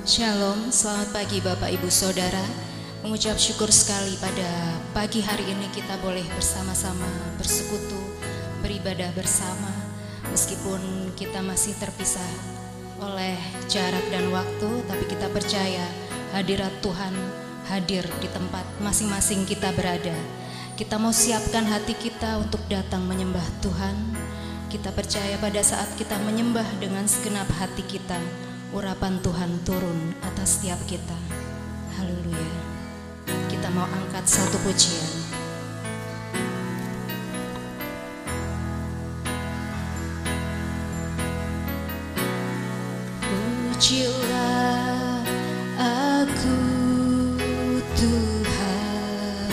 Shalom, selamat pagi Bapak Ibu Saudara. Mengucap syukur sekali pada pagi hari ini kita boleh bersama-sama bersekutu, beribadah bersama. Meskipun kita masih terpisah oleh jarak dan waktu, tapi kita percaya hadirat Tuhan hadir di tempat masing-masing kita berada. Kita mau siapkan hati kita untuk datang menyembah Tuhan. Kita percaya pada saat kita menyembah dengan segenap hati kita, urapan Tuhan turun atas setiap kita. Haleluya. Kita mau angkat satu pujian. Pujilah aku Tuhan,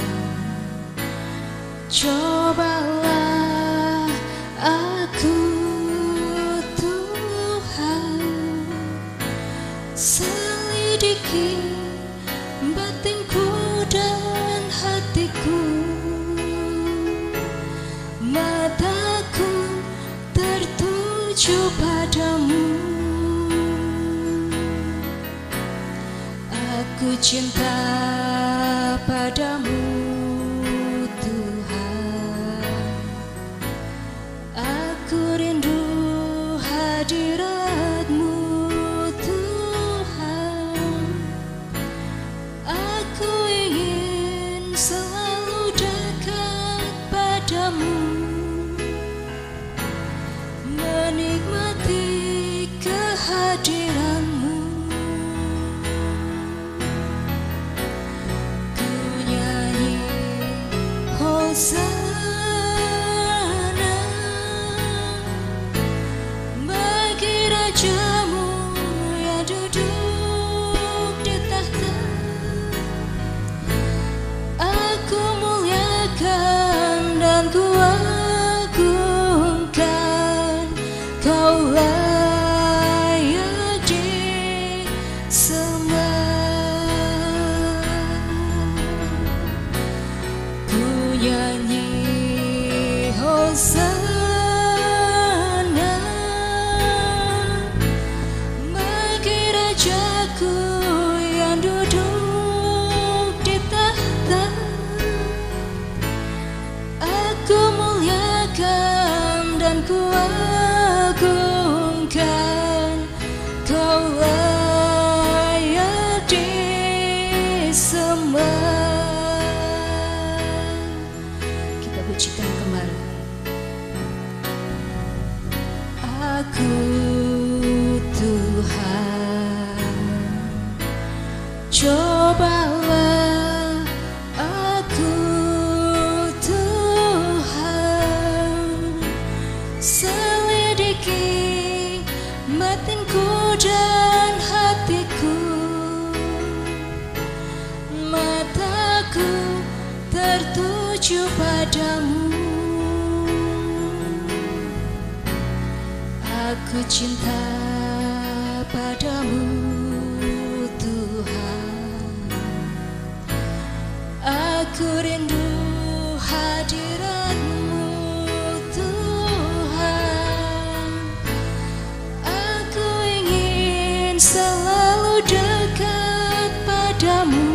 cobalah aku Tuhan, selidiki batinku dan hatiku, mataku tertuju padamu. Aku cinta padamu Tuhan, aku rindu hadirat-Mu Tuhan. Aku ingin selalu dekat padamu, menikmati kehadiran-Mu. Ku nyanyi Hosana bagi Raja-Mu yang duduk di tahta. Aku muliakan dan ku agungkan, Kau layak disembah. Ku nyanyi Hosana bagi Rajaku yang duduk di tahta. Aku muliakan dan ku agungkan, Kau layak disembah. Kita pujikan kembali. Aku Tuhan, cobalah aku Tuhan, selidiki batinku dan hatiku, mataku tertuju padamu. Aku cinta padamu Tuhan, aku rindu hadirat-Mu Tuhan. Aku ingin selalu dekat padamu,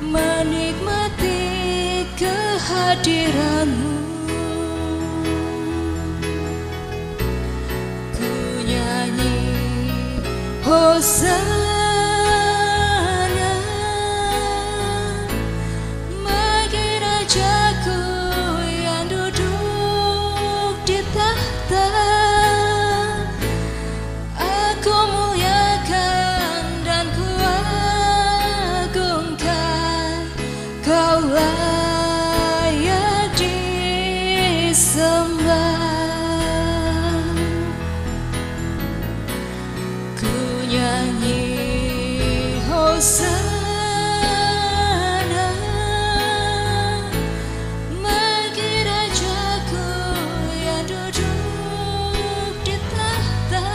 menikmati kehadiran-Mu. Ku nyanyi Hosana bagi Rajaku yang duduk di tahta. Aku muliakan dan ku agungkan, Kau layak disembah. Ku nyanyi Hosana bagi Rajaku yang duduk di tahta.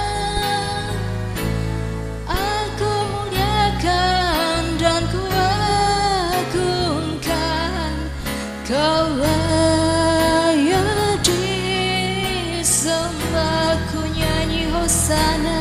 Aku muliakan dan ku agungkan, Kau layak disembah. Ku nyanyi Hosana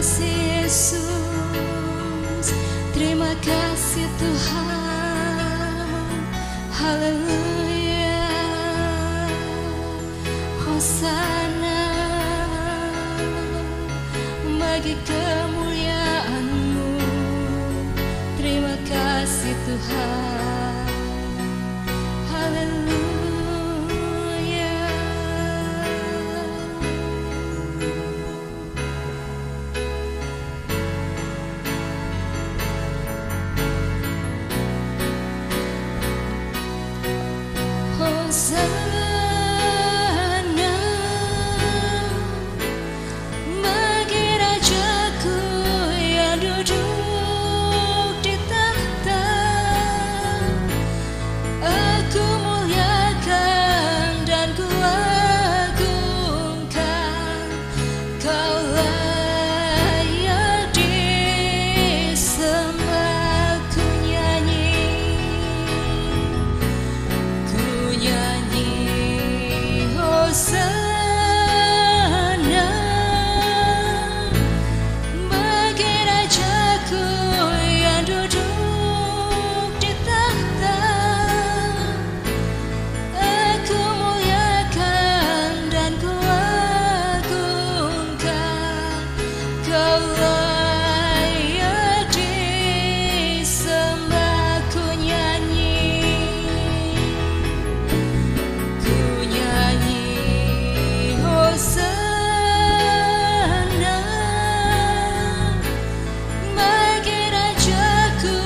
kasih Yesus, terima kasih Tuhan. Haleluya, Hosana bagi kemuliaan-Mu. Terima kasih Tuhan. Haleluya. Hosana bagi Rajaku yang duduk di tahta. Aku muliakan dan ku agungkan, Kau layak disembah. Ku nyanyi Hosana bagi Rajaku yang duduk di tahta. Aku muliakan dan ku agungkan, Kau layak disembah. Ku nyanyi Hosana bagi Rajaku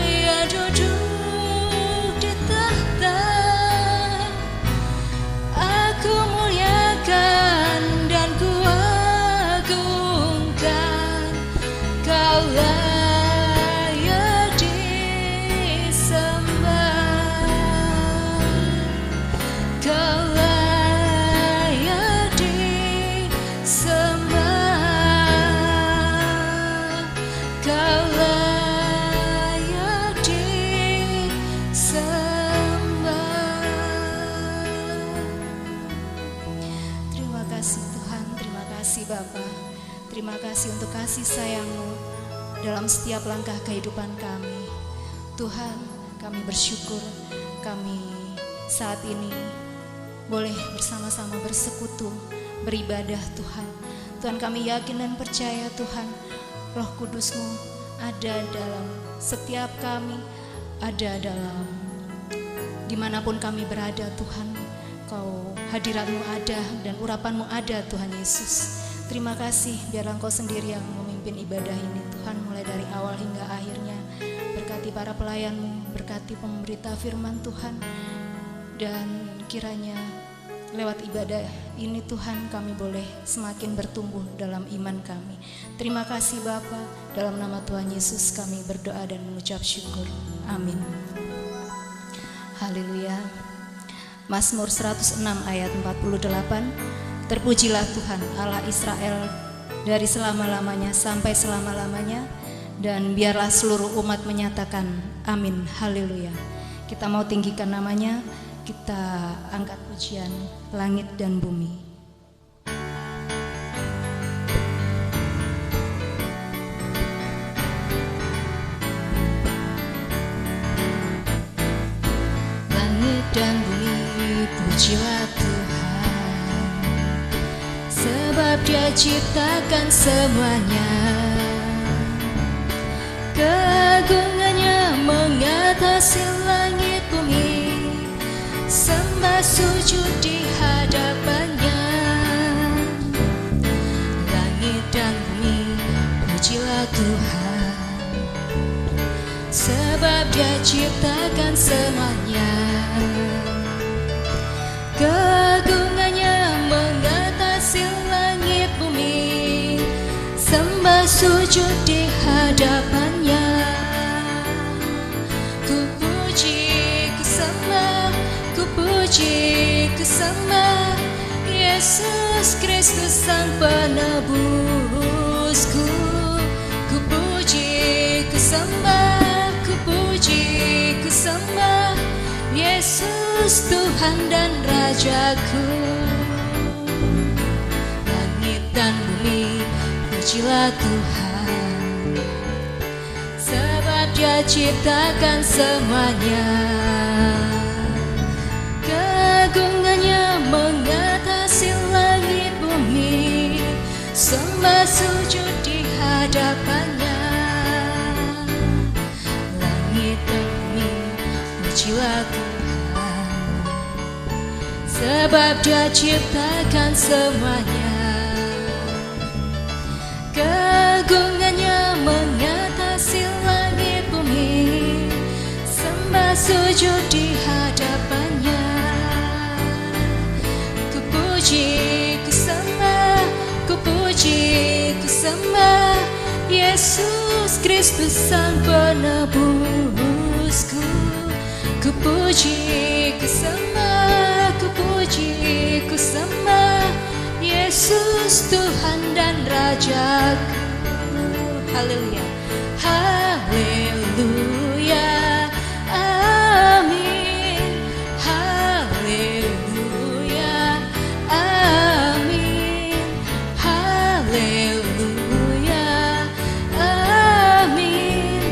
yang duduk di tahta. Aku muliakan dan ku agungkan, Kau layak disembah. Kau layak disembah. Kau layak disembah. Terima kasih Tuhan, terima kasih Bapa. Terima kasih untuk kasih sayang-Mu dalam setiap langkah kehidupan kami. Tuhan, kami bersyukur kami saat ini boleh bersama-sama bersekutu, beribadah Tuhan. Tuhan, kami yakin dan percaya Tuhan, Roh Kudus-Mu ada dalam setiap kami, ada dalam dimanapun kami berada Tuhan. Kau hadirat-Mu ada dan urapan-Mu ada Tuhan Yesus. Terima kasih, biarlah Engkau sendiri yang memimpin ibadah ini Tuhan, mulai dari awal hingga akhirnya. Berkati para pelayan-Mu, berkati pemberita firman Tuhan, dan kiranya lewat ibadah ini Tuhan kami boleh semakin bertumbuh dalam iman kami. Terima kasih Bapa, dalam nama Tuhan Yesus kami berdoa dan mengucap syukur. Amin. Haleluya. Mazmur 106 ayat 48. Terpujilah Tuhan Allah Israel dari selama-lamanya sampai selama-lamanya, dan biarlah seluruh umat menyatakan amin. Haleluya. Kita mau tinggikan namanya, kita angkat pujian langit dan bumi. Langit dan bumi pujilah Tuhan, sebab Dia ciptakan semuanya. Keagungannya mengatasi langit bumi, sembah sujud di hadapannya. Langit dan bumi pujilah Tuhan, sebab Dia ciptakan semuanya. Keagungannya mengatasi langit bumi, sembah sujud di hadapannya. Ku puji, ku sembah, ku puji, ku sembah Yesus Kristus Sang Penebusku. Ku puji, ku sembah, ku puji, ku sembah Yesus Tuhan dan Rajaku. Langit dan bumi Pujilah Tuhan, sebab Dia ciptakan semuanya. Keagungannya mengatasi langit bumi, sembah sujud di hadapannya. Langit bumi, pujilah Tuhan, sebab Dia ciptakan semuanya. Keagungannya mengatasi langit bumi, sembah sujud di hadapannya. Ku puji, ku sembah, ku puji, ku sembah Yesus Kristus Sang Penebusku. Ku puji, ku sembah, ku puji, ku sembah Yesus Tuhan dan Rajaku. Haleluya, haleluya, amin. Haleluya, amin. Haleluya, amin.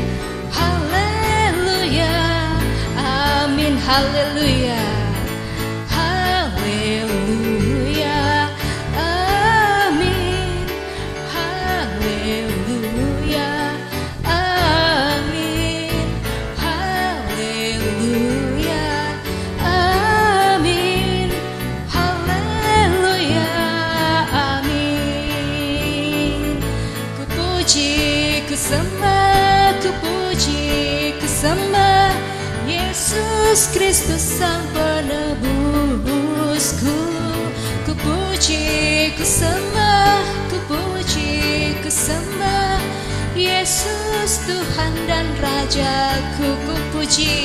Haleluya, amin. Haleluya. Yesus Kristus Sang Penebusku. Ku puji, ku sembah, ku puji, ku sembah Yesus Tuhan dan Rajaku. Ku puji,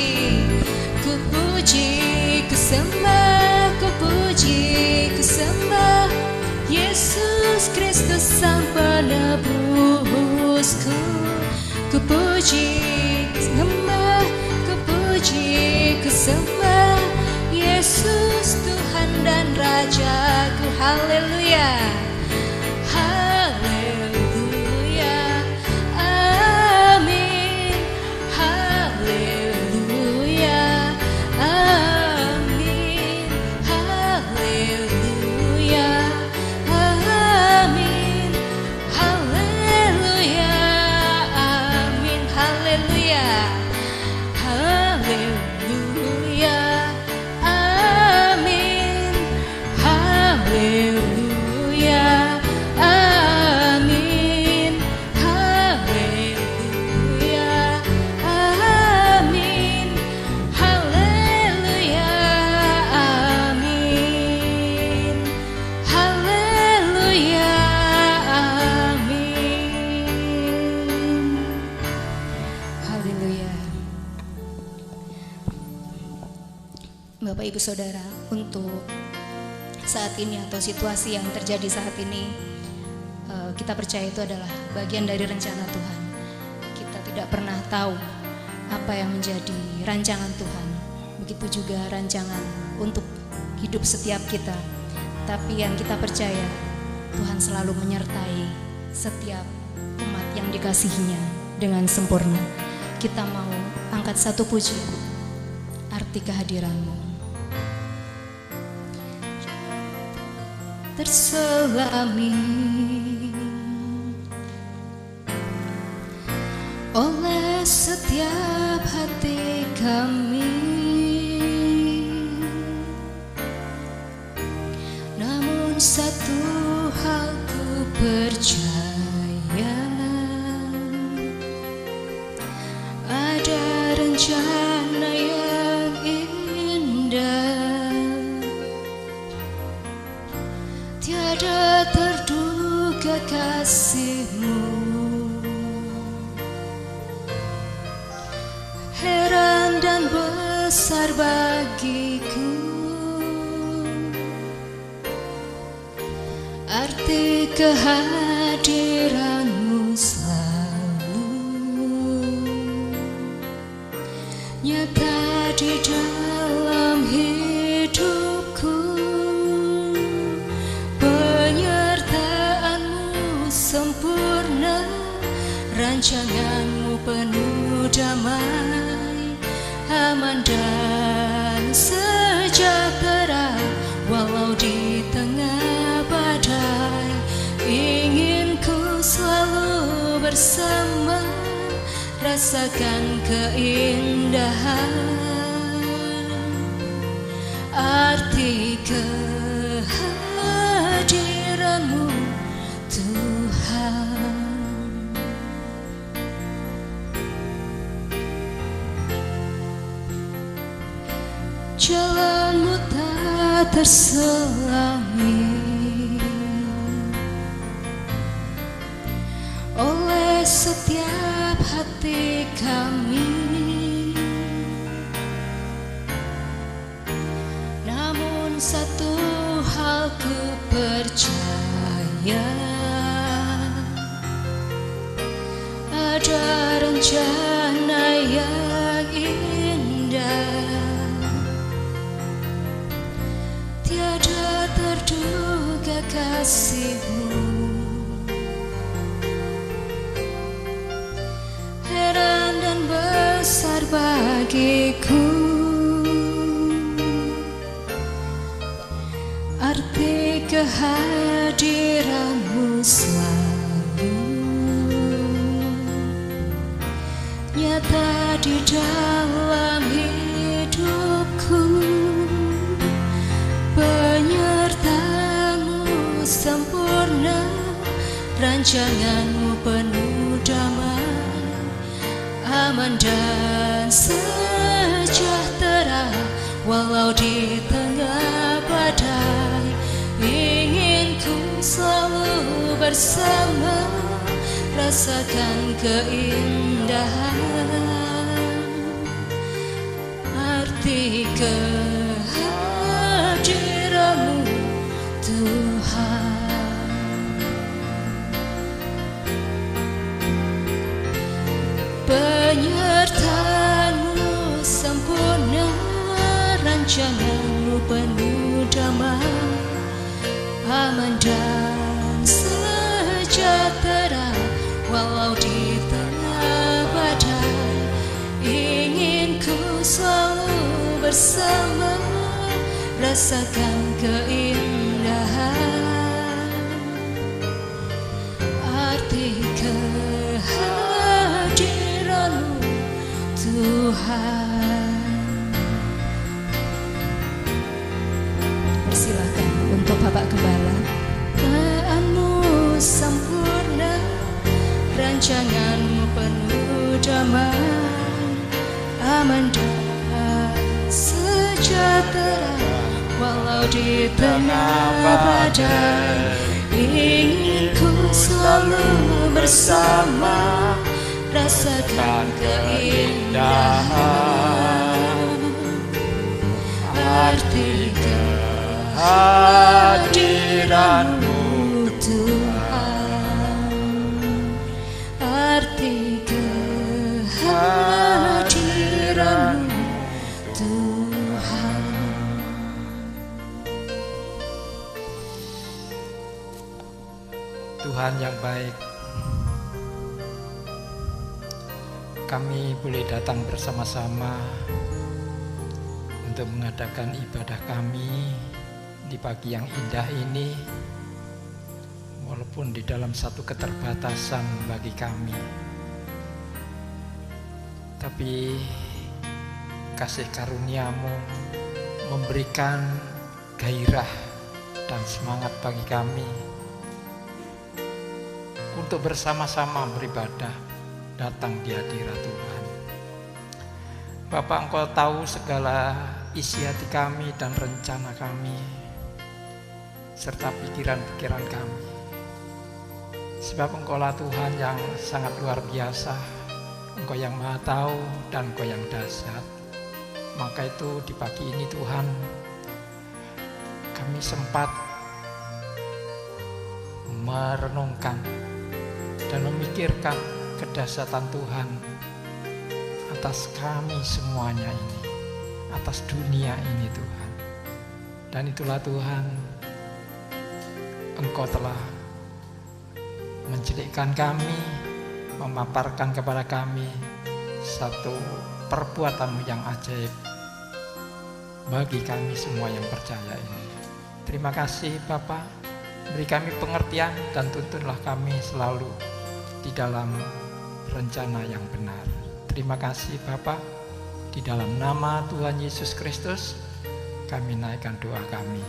ku puji, ku sembah, ku puji, ku sembah Yesus Kristus Sang Penebusku. Ku puji, ku sembah, ku puji, ku sembah Yesus Tuhan dan Rajaku. Haleluya, haleluya, amin. Haleluya, amin. Haleluya, amin. Haleluya, amin. Haleluya, haleluya, amin. Haleluya, amin. Haleluya, amin. Haleluya, amin. Haleluya, amin. Haleluya. Bapak Ibu Saudara, untuk saat ini atau situasi yang terjadi saat ini, kita percaya itu adalah bagian dari rencana Tuhan. Kita tidak pernah tahu apa yang menjadi rancangan Tuhan. Begitu juga rancangan untuk hidup setiap kita. Tapi yang kita percaya, Tuhan selalu menyertai setiap umat yang dikasihinya dengan sempurna. Kita mau angkat satu pujian, arti kehadiran-Mu. Terselami oleh setiap hati kami, namun satu hal ku percaya, ada rencana yang indah, tiada terduga kasih-Mu. Heran dan besar bagiku arti kehadiran-Mu selalu nyata di dalam hidupku. Penyertaan-Mu sempurna, rancanganmu penuh damai, aman dan sejahtera. Walau di tengah badai, ingin ku selalu bersama, rasakan keindahan arti kehadiranmu Tuhan. Jalanmu tak terselangi oleh setiap hati kami, namun satu hal ku percaya, ada rencana yang indah, tiada terduga kasihmu, heran dan besar bagiku, arti kehadiranmu selalu nyata di dalam hidupku. Penyertaanmu sempurna, rancanganmu penuh damai, aman dan sejahtera. Walau di tengah badai, ingin ku selalu bersama, rasakan keindahan arti kehadiranmu Tuhan. Penyertaanmu sempurna, rancanganmu penuh damai, aman dan sejahtera. Walau di tengah badai, ingin ku selalu bersama, rasakan keindahan arti kehadiranmu Tuhan. Persilahkan untuk Bapak Gembala. Penyertaanmu sempurna, rancanganmu penuh damai, aman dan sejahtera. Walau di tengah badai, ingin ku selalu bersama, rasakan keindahan arti kehadiranmu Tuhan, arti kehadiranmu Tuhan. Tuhan yang baik, kami boleh datang bersama-sama untuk mengadakan ibadah kami di pagi yang indah ini, walaupun di dalam satu keterbatasan bagi kami. Tapi kasih karunia-Mu memberikan gairah dan semangat bagi kami untuk bersama-sama beribadah, datang di hadirat Tuhan. Bapa, Engkau tahu segala isi hati kami dan rencana kami, serta pikiran-pikiran kami. Sebab Engkau-lah Tuhan yang sangat luar biasa, Engkau yang Maha Tahu dan Engkau yang dahsyat. Maka itu di pagi ini Tuhan, kami sempat merenungkan dan memikirkan kedahsyatan Tuhan atas kami semuanya ini, atas dunia ini Tuhan. Dan itulah Tuhan, Engkau telah menjelekkan kami, memaparkan kepada kami satu perbuatan-Mu yang ajaib bagi kami semua yang percaya ini. Terima kasih Bapa, beri kami pengertian dan tuntunlah kami selalu di dalam rencana yang benar. Terima kasih Bapa, di dalam nama Tuhan Yesus Kristus kami naikkan doa kami.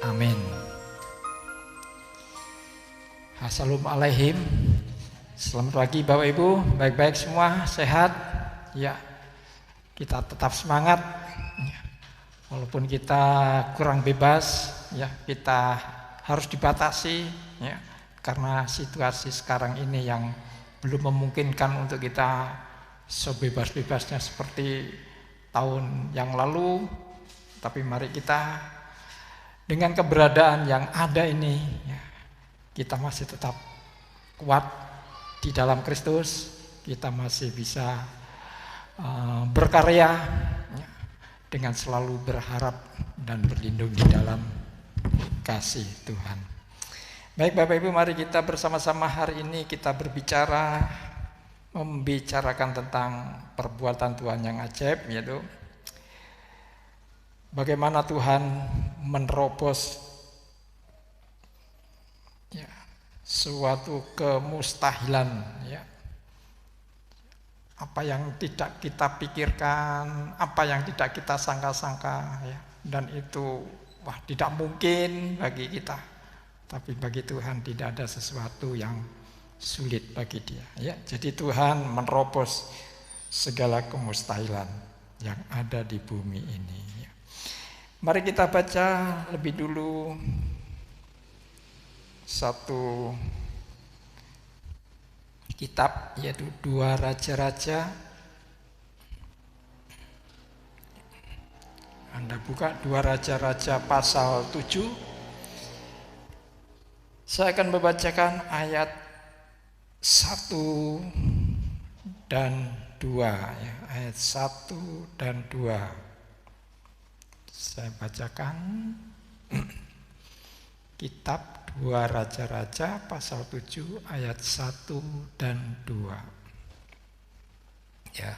Amin. Assalamualaikum. Selamat pagi Bapak Ibu, baik-baik semua, sehat? Ya, kita tetap semangat. Walaupun kita kurang bebas, ya kita harus dibatasi, ya, karena situasi sekarang ini yang belum memungkinkan untuk kita sebebas-bebasnya seperti tahun yang lalu. Tapi mari kita dengan keberadaan yang ada ini, ya, kita masih tetap kuat di dalam Kristus, kita masih bisa berkarya ya, dengan selalu berharap dan berlindung di dalam kasih Tuhan. Baik Bapak Ibu, mari kita bersama-sama hari ini kita membicarakan tentang perbuatan Tuhan yang ajaib, yaitu bagaimana Tuhan menerobos ya, suatu kemustahilan, ya. Apa yang tidak kita pikirkan, apa yang tidak kita sangka-sangka, ya. Dan itu tidak mungkin bagi kita. Tapi bagi Tuhan tidak ada sesuatu yang sulit bagi Dia, ya. Jadi Tuhan menerobos segala kemustahilan yang ada di bumi ini, ya. Mari kita baca lebih dulu satu kitab, yaitu 2 Raja-Raja. Anda buka 2 Raja-Raja pasal 7. Saya akan membacakan ayat 1 dan 2, ya, ayat 1 dan 2. Saya bacakan kitab 2 Raja-Raja pasal 7 ayat 1 dan 2. Ya.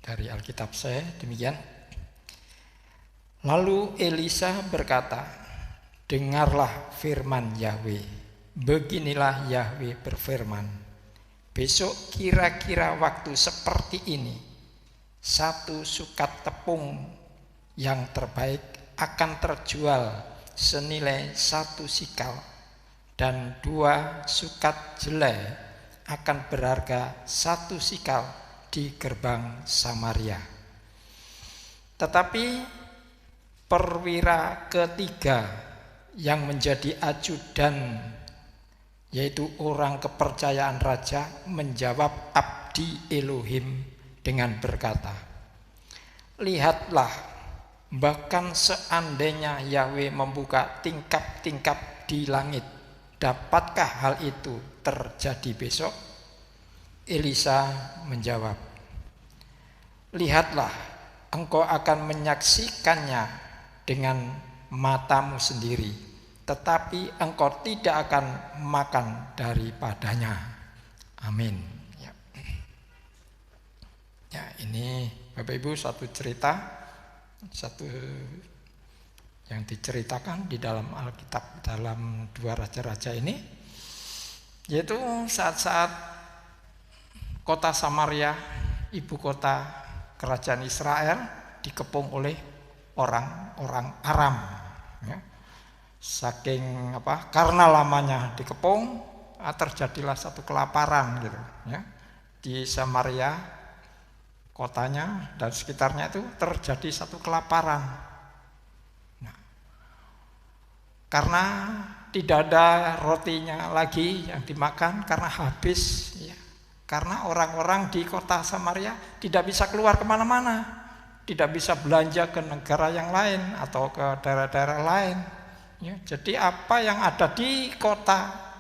Dari Alkitab saya demikian. Lalu Elisa berkata, "Dengarlah firman Yahweh. Beginilah Yahweh berfirman. Besok kira-kira waktu seperti ini, 1 sukat tepung yang terbaik akan terjual senilai 1 sikal, dan 2 sukat jelai akan berharga 1 sikal di gerbang Samaria. Tetapi perwira ketiga yang menjadi ajudan, yaitu orang kepercayaan raja, menjawab abdi Elohim dengan berkata, lihatlah, bahkan seandainya Yahweh membuka tingkap-tingkap di langit, dapatkah hal itu terjadi besok? Elisa menjawab, lihatlah, engkau akan menyaksikannya dengan matamu sendiri, tetapi engkau tidak akan makan daripadanya. Amin. Ya, ini Bapak Ibu satu cerita, satu yang diceritakan di dalam Alkitab, dalam 2 Raja-Raja ini, yaitu saat-saat kota Samaria, ibu kota kerajaan Israel, dikepung oleh orang-orang Aram, ya. Saking karena lamanya dikepung, terjadilah satu kelaparan gitu, ya. Di Samaria kotanya dan sekitarnya itu terjadi satu kelaparan. Nah, karena tidak ada rotinya lagi yang dimakan karena habis, ya. Karena orang-orang di kota Samaria tidak bisa keluar kemana-mana, tidak bisa belanja ke negara yang lain atau ke daerah-daerah lain, ya. Jadi apa yang ada di kota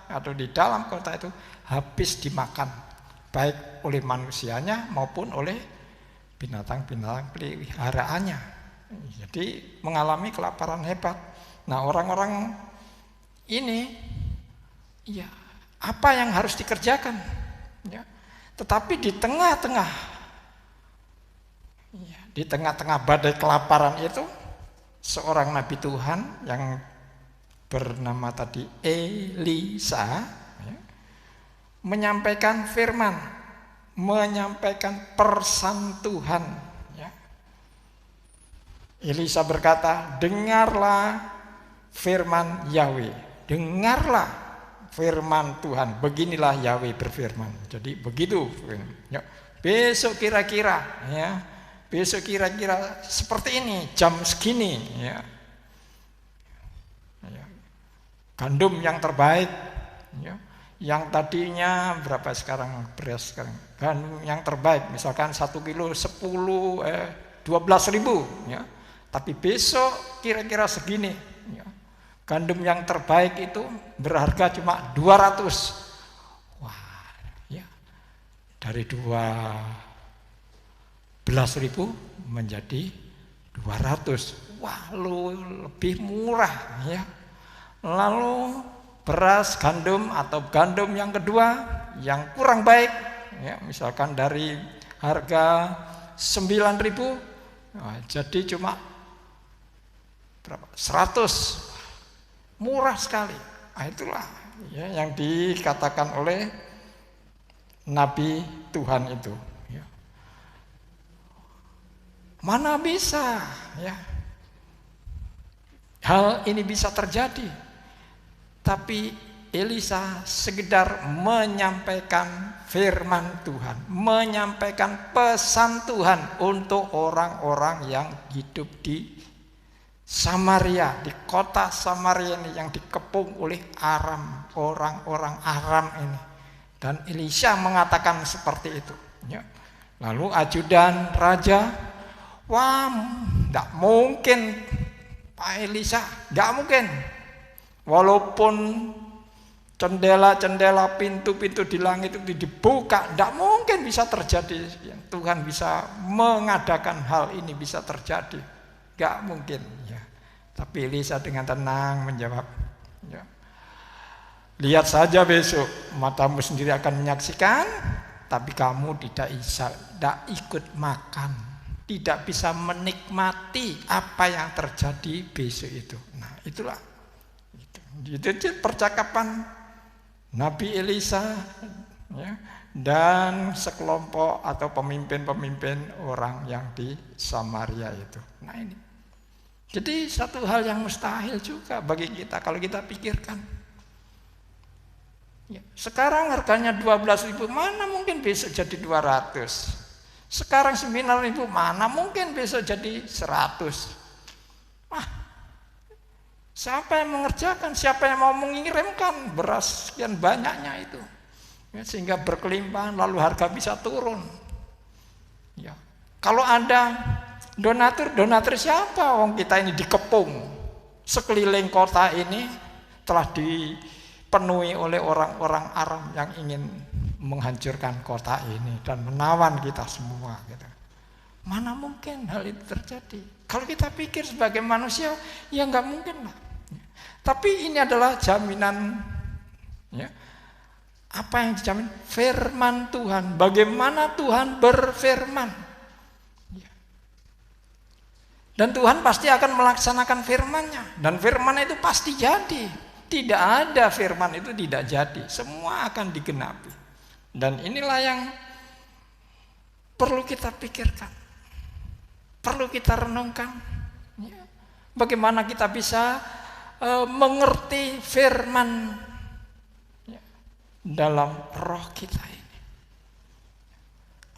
atau di dalam kota itu habis dimakan, baik oleh manusianya maupun oleh binatang-binatang peliharaannya. Jadi mengalami kelaparan hebat. Nah, orang-orang ini ya, apa yang harus dikerjakan. Ya. Tetapi di tengah-tengah badai kelaparan itu, seorang nabi Tuhan yang bernama tadi Elisa ya, menyampaikan firman, menyampaikan pesan Tuhan ya. Elisa berkata, dengarlah firman Yahweh, dengarlah firman Tuhan, beginilah Yahweh berfirman. Jadi begitu ya. Besok kira-kira seperti ini, jam segini ya. Gandum yang terbaik ya. Yang tadinya berapa sekarang beras sekarang? Gandum yang terbaik misalkan 1 kilo 12.000 ya. Tapi besok kira-kira segini ya. Gandum yang terbaik itu berharga cuma 200. Wah, ya. Dari 12.000 menjadi 200. Wah, lebih murah ya. Lalu beras gandum atau gandum yang kedua yang kurang baik ya, misalkan dari harga 9.000 jadi cuma berapa? 100. Murah sekali. Nah, itulah ya, yang dikatakan oleh nabi Tuhan itu ya. Mana bisa ya hal ini bisa terjadi. Tapi Elisa sekedar menyampaikan firman Tuhan, menyampaikan pesan Tuhan untuk orang-orang yang hidup di Samaria, di kota Samaria ini yang dikepung oleh Aram, orang-orang Aram ini. Dan Elisa mengatakan seperti itu. Ya. Lalu ajudan raja, wah, tidak mungkin Pak Elisa, tidak mungkin. Walaupun cendela-cendela, pintu-pintu di langit itu dibuka, tidak mungkin bisa terjadi. Tuhan bisa mengadakan hal ini bisa terjadi, tidak mungkin. Ya. Tapi Elisa dengan tenang menjawab, ya. Lihat saja besok, matamu sendiri akan menyaksikan, tapi kamu tidak ikut makan, tidak bisa menikmati apa yang terjadi besok itu. Nah, itulah. Itu percakapan Nabi Elisa ya, dan sekelompok atau pemimpin-pemimpin orang yang di Samaria itu. Nah ini, jadi satu hal yang mustahil juga bagi kita kalau kita pikirkan. Ya, sekarang harganya 12.000, mana mungkin besok jadi 200. Sekarang 9.000, mana mungkin besok jadi 100. Siapa yang mengerjakan, siapa yang mau mengirimkan beras sekian banyaknya itu ya, sehingga berkelimpahan lalu harga bisa turun ya. Kalau ada donatur siapa? Wong kita ini dikepung, sekeliling kota ini telah dipenuhi oleh orang-orang Aram yang ingin menghancurkan kota ini dan menawan kita semua gitu. Mana mungkin hal itu terjadi? Kalau kita pikir sebagai manusia, ya nggak mungkin lah. Tapi ini adalah jaminan ya. Apa yang dijamin? Firman Tuhan. Bagaimana Tuhan berfirman ya. Dan Tuhan pasti akan melaksanakan firman-Nya. Dan firman itu pasti jadi. Tidak ada firman itu tidak jadi. Semua akan digenapi. Dan inilah yang perlu kita pikirkan, perlu kita renungkan ya. Bagaimana kita bisa mengerti firman ya, dalam roh kita ini.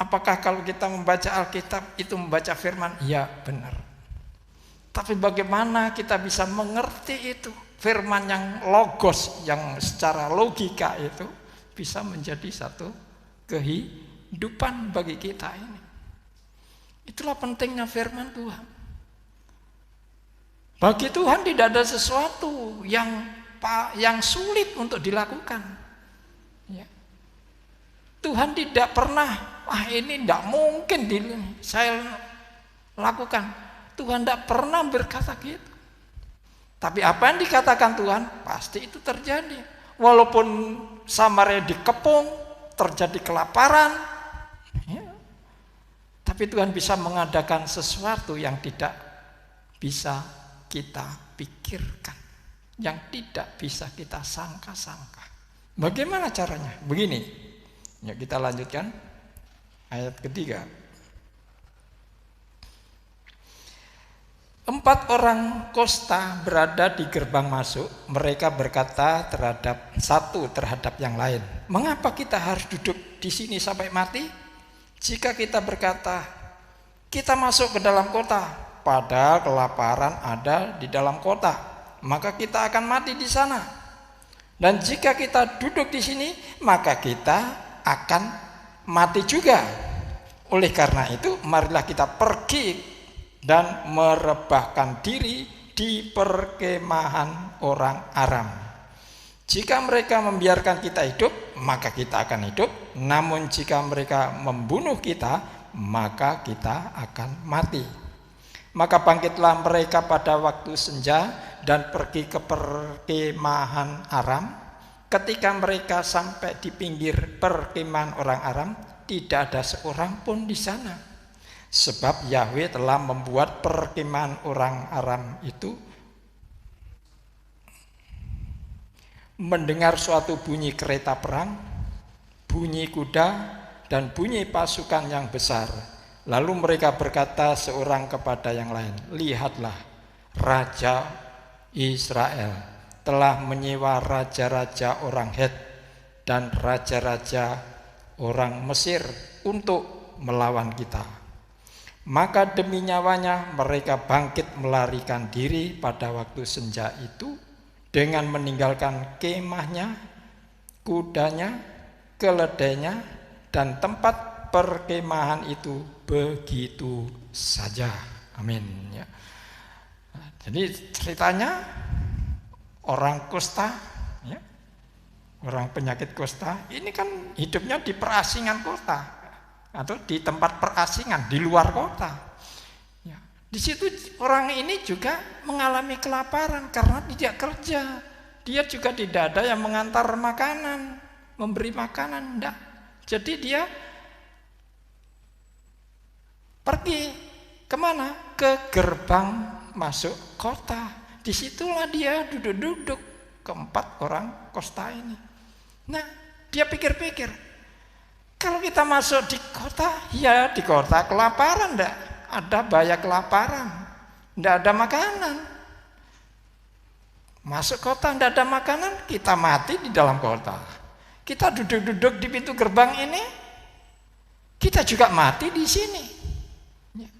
Apakah kalau kita membaca Alkitab itu membaca firman? Ya benar. Tapi bagaimana kita bisa mengerti itu? Firman yang logos, yang secara logika itu bisa menjadi satu kehidupan bagi kita ini. Itulah pentingnya firman Tuhan. Bagi Tuhan tidak ada sesuatu yang sulit untuk dilakukan. Ya. Tuhan tidak pernah, ini tidak mungkin saya lakukan. Tuhan tidak pernah berkata gitu. Tapi apa yang dikatakan Tuhan, pasti itu terjadi. Walaupun Samaria dikepung, terjadi kelaparan, ya, tapi Tuhan bisa mengadakan sesuatu yang tidak bisa kita pikirkan, yang tidak bisa kita sangka-sangka. Bagaimana caranya? Begini, ya, kita lanjutkan ayat ketiga. 4 orang kosta berada di gerbang masuk. Mereka berkata terhadap yang lain, mengapa kita harus duduk di sini sampai mati? Jika kita berkata, kita masuk ke dalam kota, padahal kelaparan ada di dalam kota, maka kita akan mati di sana. Dan jika kita duduk di sini, maka kita akan mati juga. Oleh karena itu, marilah kita pergi dan merebahkan diri di perkemahan orang Aram. Jika mereka membiarkan kita hidup, maka kita akan hidup. Namun jika mereka membunuh kita, maka kita akan mati. Maka bangkitlah mereka pada waktu senja dan pergi ke perkemahan Aram. Ketika mereka sampai di pinggir perkemahan orang Aram, tidak ada seorang pun di sana. Sebab Yahweh telah membuat perkemahan orang Aram itu mendengar suatu bunyi kereta perang, bunyi kuda, dan bunyi pasukan yang besar. Lalu mereka berkata seorang kepada yang lain, lihatlah, Raja Israel telah menyewa raja-raja orang Het dan raja-raja orang Mesir untuk melawan kita. Maka demi nyawanya mereka bangkit melarikan diri pada waktu senja itu dengan meninggalkan kemahnya, kudanya, keledainya, dan tempat perkemahan itu begitu saja. Amin. Ya. Jadi ceritanya orang kusta, ya, orang penyakit kusta ini kan hidupnya di perasingan kota atau di tempat perasingan di luar kota. Ya. Di situ orang ini juga mengalami kelaparan karena tidak kerja. Dia juga tidak ada yang mengantar makanan, memberi makanan, enggak. Jadi dia pergi kemana? Ke gerbang masuk kota. Disitulah dia duduk-duduk, 4 orang kosta ini. Nah, dia pikir-pikir, kalau kita masuk di kota, ya di kota kelaparan, enggak ada bahaya kelaparan, enggak ada makanan. Masuk kota enggak ada makanan, kita mati di dalam kota. Kita duduk-duduk di pintu gerbang ini, kita juga mati di sini. Ya.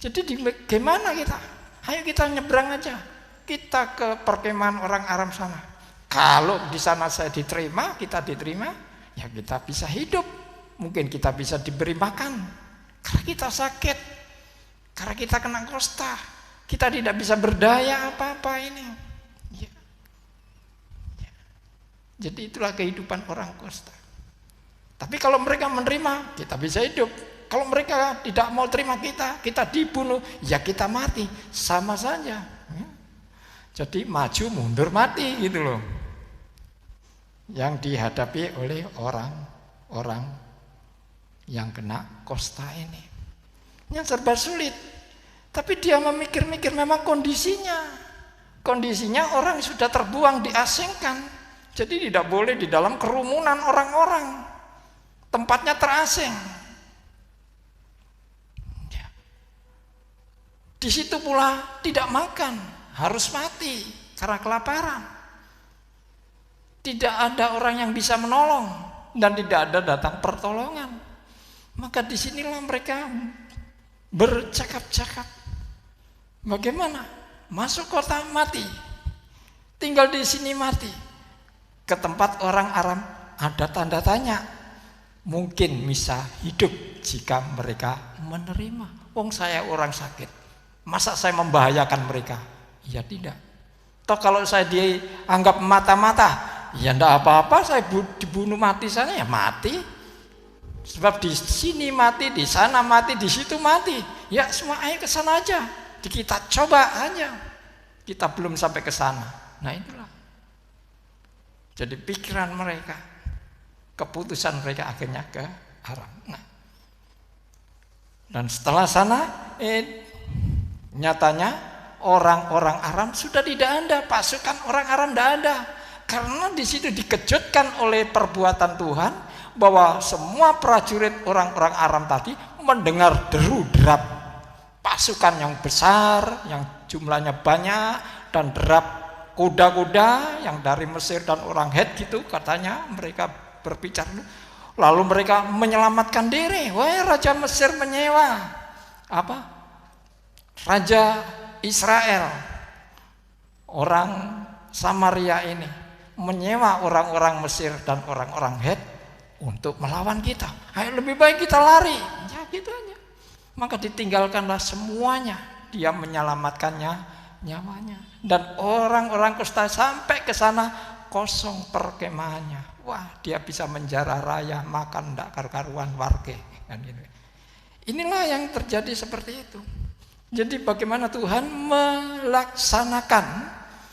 Jadi gimana kita? Ayo kita nyebrang aja, kita ke perkemahan orang Aram sana. Kalau di sana saya diterima, kita diterima, ya kita bisa hidup, mungkin kita bisa diberi makan. Karena kita sakit, karena kita kena kusta, kita tidak bisa berdaya apa-apa ini. Ya. Ya. Jadi itulah kehidupan orang kusta. Tapi kalau mereka menerima, kita bisa hidup. Kalau mereka tidak mau terima kita dibunuh, ya kita mati, sama saja. Ya. Jadi maju mundur mati gitu loh. Yang dihadapi oleh orang-orang yang kena kusta ini. Yang serba sulit. Tapi dia memikir-mikir memang kondisinya orang sudah terbuang, diasingkan. Jadi tidak boleh di dalam kerumunan orang-orang. Tempatnya terasing. Di situ pula tidak makan, harus mati karena kelaparan. Tidak ada orang yang bisa menolong dan tidak ada datang pertolongan. Maka disinilah mereka bercakap-cakap. Bagaimana? Masuk kota mati, tinggal di sini mati. Ke tempat orang Aram ada tanda tanya. Mungkin bisa hidup jika mereka menerima. Wong saya orang sakit, masa saya membahayakan mereka? Ya tidak. Toh kalau saya dianggap mata-mata, ya enggak apa-apa, saya dibunuh mati sana ya mati. Sebab di sini mati, di sana mati, di situ mati. Ya semua ayo ke sana aja. Kita coba aja. Kita belum sampai ke sana. Nah itulah. Jadi pikiran mereka, keputusan mereka akhirnya ke Aram. Nah, dan setelah sana nyatanya orang-orang Aram sudah tidak ada, pasukan orang Aram tidak ada. Karena di situ dikejutkan oleh perbuatan Tuhan bahwa semua prajurit orang-orang Aram tadi mendengar deru-derap pasukan yang besar, yang jumlahnya banyak, dan derap kuda-kuda yang dari Mesir dan orang Het gitu, katanya mereka berbicara. Lalu mereka menyelamatkan diri. Wahai Raja Mesir menyewa Raja Israel, orang Samaria ini menyewa orang-orang Mesir dan orang-orang Het untuk melawan kita. Ayo lebih baik kita lari. Ya gitu aja. Maka ditinggalkanlah semuanya. Dia menyelamatkannya nyawanya. Dan orang-orang Kusta sampai ke sana kosong perkemahannya. Wah, dia bisa menjarah raya, makan ndak karu-karuan warga. Inilah yang terjadi seperti itu. Jadi bagaimana Tuhan melaksanakan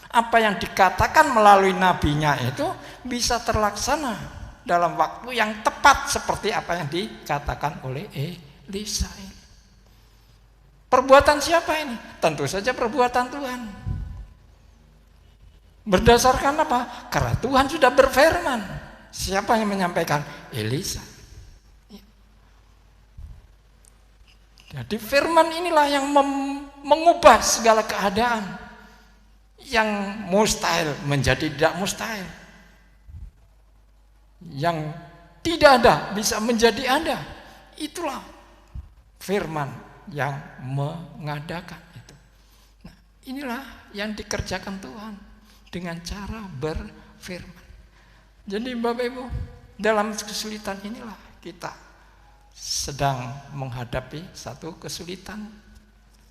apa yang dikatakan melalui nabinya itu bisa terlaksana dalam waktu yang tepat seperti apa yang dikatakan oleh Elisa. Perbuatan siapa ini? Tentu saja perbuatan Tuhan. Berdasarkan apa? Karena Tuhan sudah berfirman. Siapa yang menyampaikan? Elisa. Jadi firman inilah yang mengubah segala keadaan. Yang mustahil menjadi tidak mustahil. Yang tidak ada bisa menjadi ada. Itulah firman yang mengadakan itu. Nah, inilah yang dikerjakan Tuhan dengan cara berfirman. Jadi Bapak Ibu, dalam kesulitan inilah kita sedang menghadapi satu kesulitan.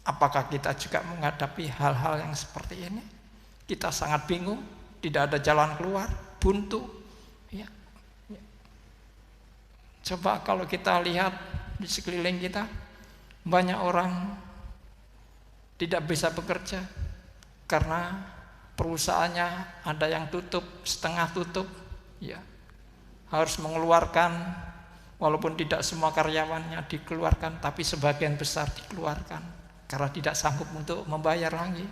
Apakah kita juga menghadapi hal-hal yang seperti ini? Kita sangat bingung, tidak ada jalan keluar, buntu. Ya. Coba kalau kita lihat di sekeliling kita, banyak orang tidak bisa bekerja karena perusahaannya ada yang tutup, setengah tutup, ya. Harus mengeluarkan, walaupun tidak semua karyawannya dikeluarkan, tapi sebagian besar dikeluarkan karena tidak sanggup untuk membayar lagi.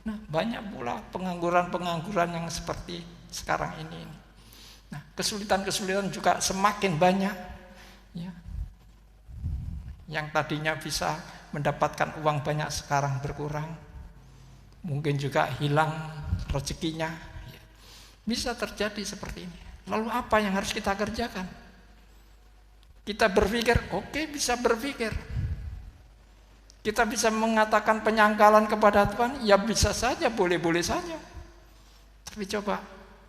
Nah, banyak pula pengangguran-pengangguran yang seperti sekarang ini. Nah, kesulitan-kesulitan juga semakin banyak. Ya. Yang tadinya bisa mendapatkan uang banyak sekarang berkurang. Mungkin juga hilang rezekinya. Ya. Bisa terjadi seperti ini. Lalu apa yang harus kita kerjakan? Kita berpikir, oke, bisa berpikir. Kita bisa mengatakan penyangkalan kepada Tuhan, ya bisa saja, boleh-boleh saja. Tapi coba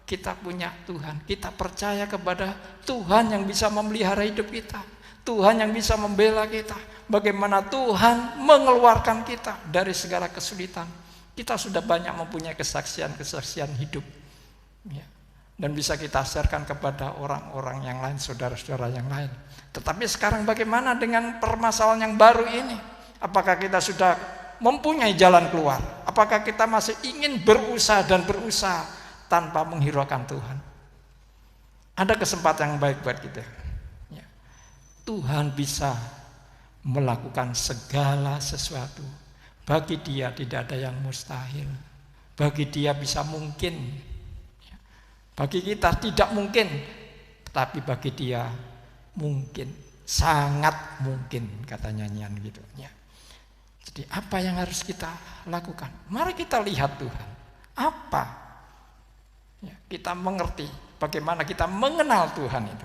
kita punya Tuhan, kita percaya kepada Tuhan yang bisa memelihara hidup kita, Tuhan yang bisa membela kita. Bagaimana Tuhan mengeluarkan kita dari segala kesulitan. Kita sudah banyak mempunyai kesaksian-kesaksian hidup, ya. Dan bisa kita sharekan kepada orang-orang yang lain, saudara-saudara yang lain. Tetapi sekarang bagaimana dengan permasalahan yang baru ini? Apakah kita sudah mempunyai jalan keluar? Apakah kita masih ingin berusaha dan berusaha tanpa menghiraukan Tuhan? Ada kesempatan yang baik buat kita. Ya. Tuhan bisa melakukan segala sesuatu. Bagi Dia tidak ada yang mustahil. Bagi Dia bisa mungkin. Bagi kita tidak mungkin. Tapi bagi Dia mungkin. Sangat mungkin, kata nyanyian gitu. Ya. Jadi apa yang harus kita lakukan? Mari kita lihat Tuhan. Apa? Ya, kita mengerti bagaimana kita mengenal Tuhan itu.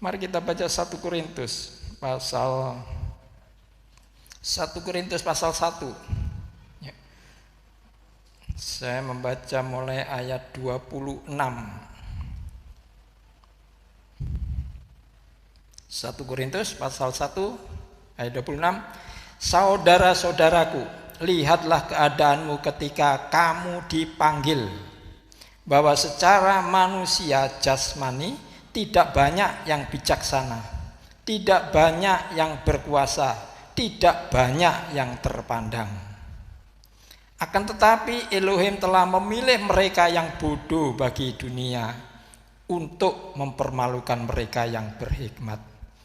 Mari kita baca 1 Korintus pasal 1. Ya. Saya membaca mulai ayat 26. 1 Korintus pasal 1 ayat 26. Saudara-saudaraku, lihatlah keadaanmu ketika kamu dipanggil, bahwa secara manusia jasmani tidak banyak yang bijaksana, tidak banyak yang berkuasa, tidak banyak yang terpandang. Akan tetapi Elohim telah memilih mereka yang bodoh bagi dunia, untuk mempermalukan mereka yang berhikmat.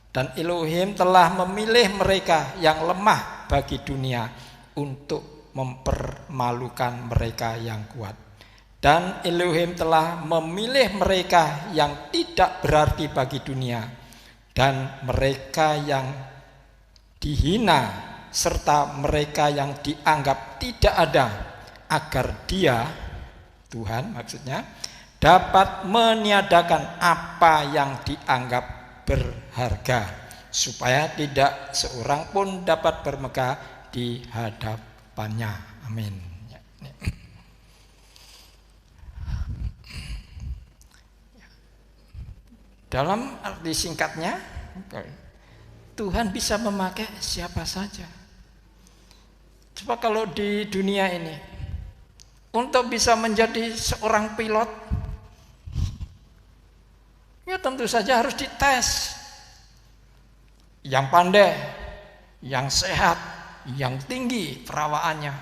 Dan Elohim telah memilih mereka yang lemah bagi dunia untuk mempermalukan mereka yang kuat. Dan Elohim telah memilih mereka yang tidak berarti bagi dunia dan mereka yang dihina serta mereka yang dianggap tidak ada, agar Dia, Tuhan maksudnya, dapat meniadakan apa yang dianggap berharga, supaya tidak seorang pun dapat bermegah di hadapannya. Amin. Dalam arti singkatnya, Tuhan bisa memakai siapa saja. Coba kalau di dunia ini, untuk bisa menjadi seorang pilot, ya tentu saja harus dites. Yang pandai, yang sehat, yang tinggi perawaannya,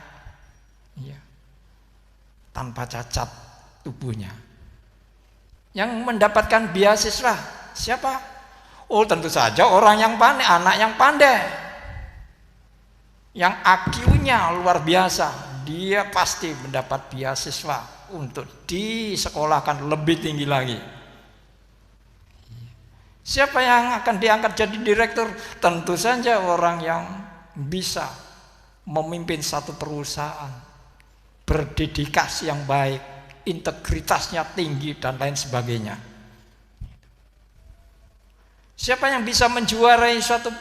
ya, tanpa cacat tubuhnya. Yang mendapatkan beasiswa siapa? Oh tentu saja orang yang pandai, anak yang pandai, yang IQ-nya luar biasa, dia pasti mendapat beasiswa untuk disekolahkan lebih tinggi lagi. Siapa yang akan diangkat jadi direktur? Tentu saja orang yang bisa memimpin satu perusahaan, berdedikasi yang baik, integritasnya tinggi dan lain sebagainya. Siapa yang bisa menjuarai suatu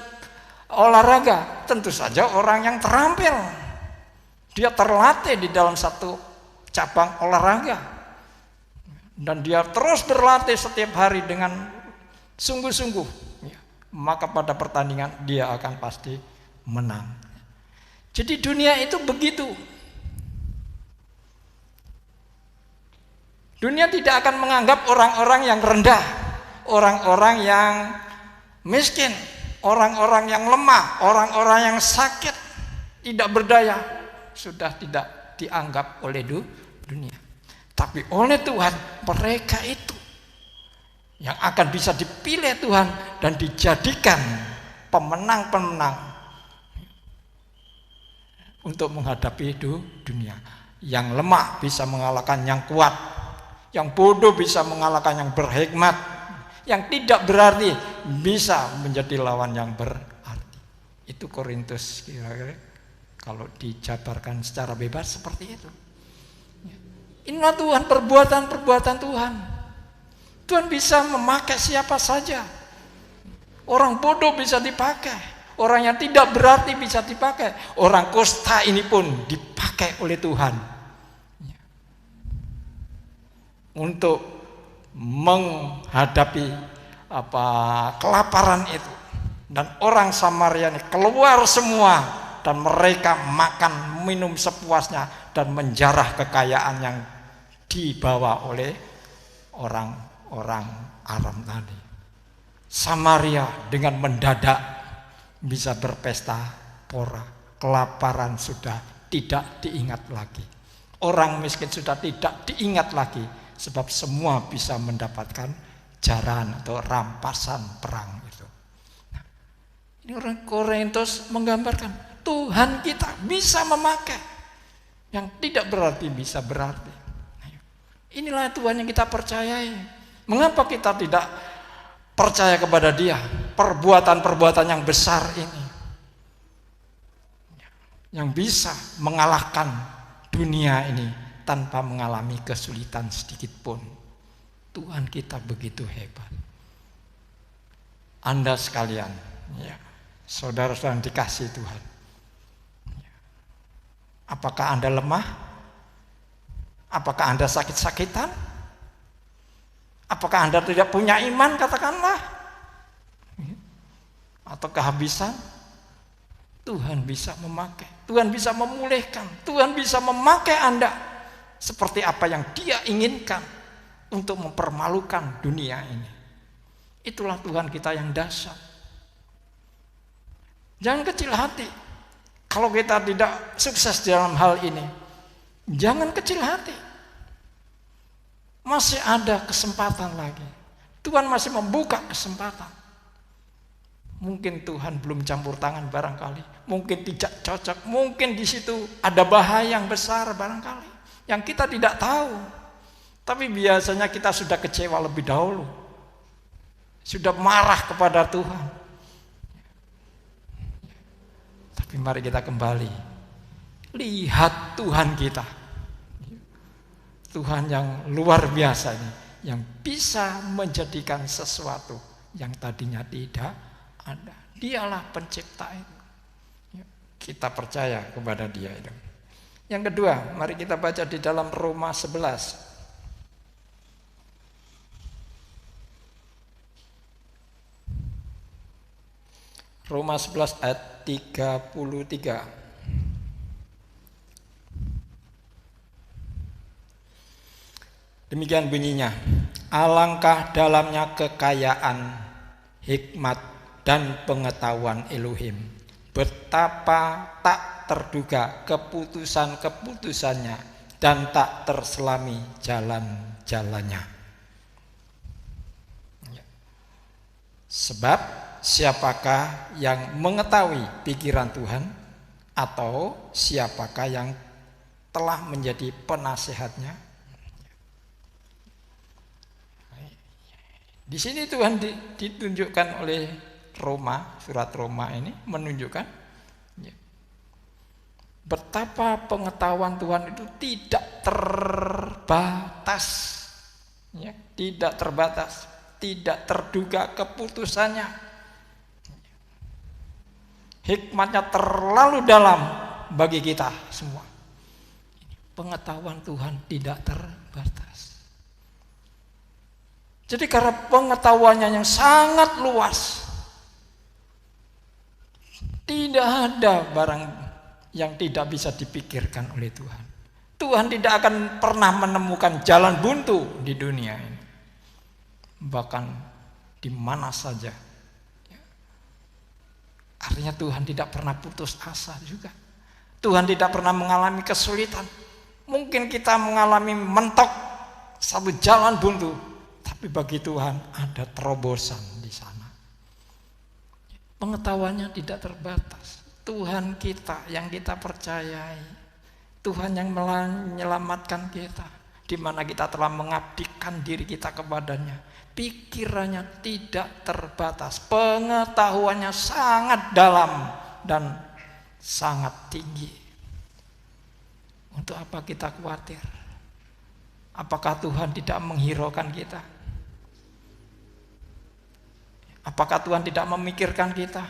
olahraga? Tentu saja orang yang terampil. Dia terlatih di dalam satu cabang olahraga. Dan dia terus berlatih setiap hari dengan sungguh-sungguh. Maka pada pertandingan dia akan pasti menang. Jadi dunia itu begitu. Dunia tidak akan menganggap orang-orang yang rendah, orang-orang yang miskin, orang-orang yang lemah, orang-orang yang sakit, tidak berdaya, sudah tidak dianggap oleh dunia. Tapi oleh Tuhan, mereka itu yang akan bisa dipilih Tuhan dan dijadikan pemenang-pemenang untuk menghadapi dunia. Yang lemah bisa mengalahkan yang kuat, yang bodoh bisa mengalahkan yang berhikmat, yang tidak berarti bisa menjadi lawan yang berarti. Itu Korintus kira-kira kalau dijabarkan secara bebas seperti itu. Inilah Tuhan, perbuatan-perbuatan Tuhan. Tuhan bisa memakai siapa saja. Orang bodoh bisa dipakai, orang yang tidak berarti bisa dipakai, orang kusta ini pun dipakai oleh Tuhan untuk menghadapi kelaparan itu. Dan orang Samaria ini keluar semua dan mereka makan minum sepuasnya dan menjarah kekayaan yang dibawa oleh orang-orang Aram tadi. Samaria dengan mendadak bisa berpesta pora, kelaparan sudah tidak diingat lagi, orang miskin sudah tidak diingat lagi, sebab semua bisa mendapatkan jaran atau rampasan perang itu. Nah, ini orang Korintus menggambarkan Tuhan kita bisa memakai yang tidak berarti bisa berarti. Inilah Tuhan yang kita percayai. Mengapa kita tidak percaya kepada Dia? Perbuatan-perbuatan yang besar ini yang bisa mengalahkan dunia ini tanpa mengalami kesulitan sedikit pun. Tuhan kita begitu hebat. Anda sekalian, ya, saudara-saudara yang dikasihi Tuhan, apakah Anda lemah? Apakah Anda sakit-sakitan? Apakah Anda tidak punya iman, katakanlah? Atau kehabisan? Tuhan bisa memakai, Tuhan bisa memulihkan, Tuhan bisa memakai Anda seperti apa yang Dia inginkan untuk mempermalukan dunia ini. Itulah Tuhan kita yang dahsyat. Jangan kecil hati. Kalau kita tidak sukses dalam hal ini, jangan kecil hati. Masih ada kesempatan lagi. Tuhan masih membuka kesempatan. Mungkin Tuhan belum campur tangan barangkali. Mungkin tidak cocok. Mungkin di situ ada bahaya yang besar barangkali. Yang kita tidak tahu. Tapi biasanya kita sudah kecewa lebih dahulu. Sudah marah kepada Tuhan. Tapi mari kita kembali. Lihat Tuhan kita. Tuhan yang luar biasa ini, yang bisa menjadikan sesuatu yang tadinya tidak ada. Dialah pencipta itu. Kita percaya kepada Dia itu. Yang kedua, mari kita baca di dalam Roma 11. Roma 11 ayat 33. Demikian bunyinya, alangkah dalamnya kekayaan, hikmat dan pengetahuan Elohim. Betapa tak terduga keputusan-keputusannya dan tak terselami jalan-jalannya. Sebab siapakah yang mengetahui pikiran Tuhan, atau siapakah yang telah menjadi penasehatnya? Di sini Tuhan ditunjukkan oleh Roma, surat Roma ini menunjukkan betapa pengetahuan Tuhan itu tidak terbatas, tidak terbatas, tidak terduga keputusannya. Hikmatnya terlalu dalam bagi kita semua. Pengetahuan Tuhan tidak terbatas. Jadi karena pengetahuannya yang sangat luas, tidak ada barang yang tidak bisa dipikirkan oleh Tuhan. Tuhan tidak akan pernah menemukan jalan buntu di dunia ini. Bahkan di mana saja. Artinya Tuhan tidak pernah putus asa juga. Tuhan tidak pernah mengalami kesulitan. Mungkin kita mengalami mentok satu jalan buntu. Tapi bagi Tuhan ada terobosan di sana. Pengetahuannya tidak terbatas. Tuhan kita yang kita percayai, Tuhan yang menyelamatkan kita, di mana kita telah mengabdikan diri kita kepadanya. Pikirannya tidak terbatas, pengetahuannya sangat dalam dan sangat tinggi. Untuk apa kita khawatir? Apakah Tuhan tidak menghiraukan kita? Apakah Tuhan tidak memikirkan kita?